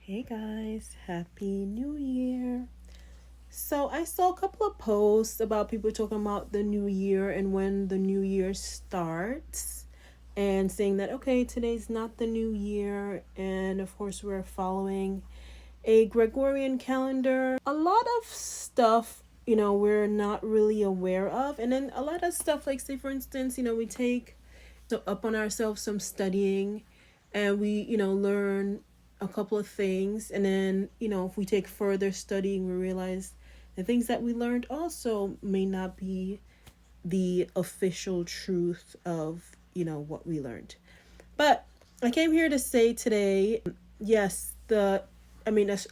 Hey guys, happy new year. So I saw a couple of posts about people talking about the new year and when the new year starts and saying that okay, today's not the new year, and of course we're following a Gregorian calendar. A lot of stuff, we're not really aware of, and then a lot of stuff like, say for instance, we take so up on ourselves some studying, and we learn a couple of things, and then if we take further studying we realize the things that we learned also may not be the official truth of what we learned. But I came here to say today, yes,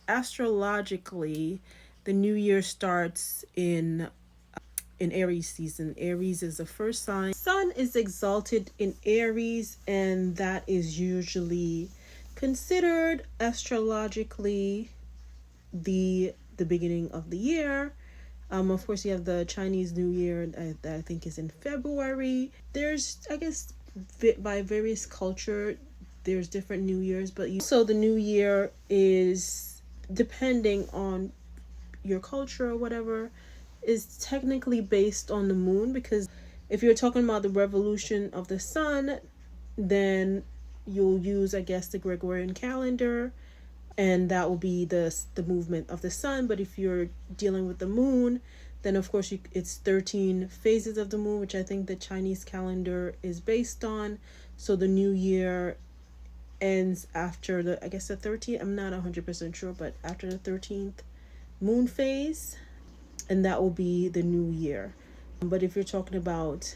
astrologically the new year starts in Aries season. Aries is the first sign. Sun is exalted in Aries, and that is usually considered astrologically the beginning of the year. Of course, you have the Chinese New Year that I think is in February. There's, I guess, by various culture, there's different New Years, but so the New Year is depending on your culture or whatever is technically based on the moon, because if you're talking about the revolution of the sun, then you'll use, I guess, the Gregorian calendar, and that will be the movement of the sun. But if you're dealing with the moon, then of course it's 13 phases of the moon, which I think the Chinese calendar is based on. So the new year ends after the, I guess, the 13th. I'm not 100% sure, but after the 13th moon phase, and that will be the new year. But if you're talking about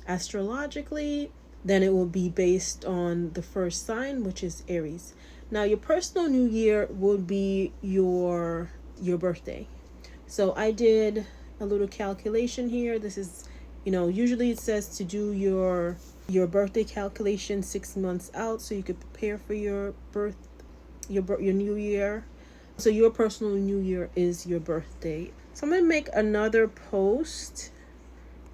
astrologically, then it will be based on the first sign, which is Aries. Now, your personal new year would be your birthday. So I did a little calculation here. This is, usually it says to do your birthday calculation 6 months out so you could prepare for your new year. So your personal new year is your birthday. So I'm gonna make another post.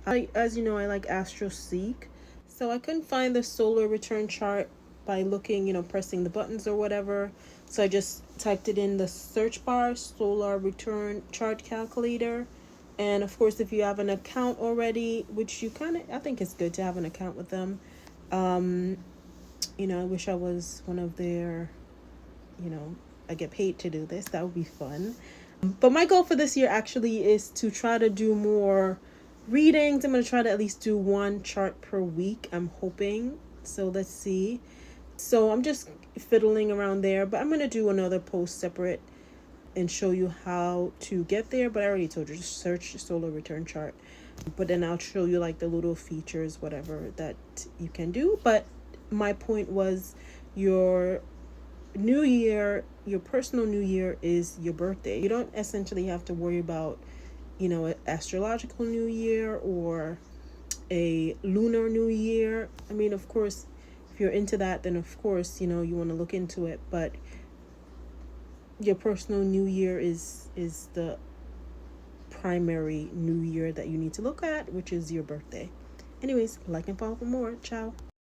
As you know, I like AstroSeek. So I couldn't find the solar return chart by looking, pressing the buttons or whatever. So I just typed it in the search bar, solar return chart calculator. And of course, if you have an account already, which I think it's good to have an account with them. I wish I was one of their, I get paid to do this. That would be fun. But my goal for this year actually is to try to do more readings. I'm going to try to at least do one chart per week, I'm hoping. So let's see. So I'm just fiddling around there, but I'm going to do another post separate and show you how to get there. But I already told you, just search solar return chart. But then I'll show you like the little features, whatever that you can do. But my point was, your new year, your personal new year is your birthday. You don't essentially have to worry about, an astrological new year or a lunar new year. I mean, of course, if you're into that, then of course, you want to look into it. But your personal new year is the primary new year that you need to look at, which is your birthday. Anyways, like and follow for more. Ciao.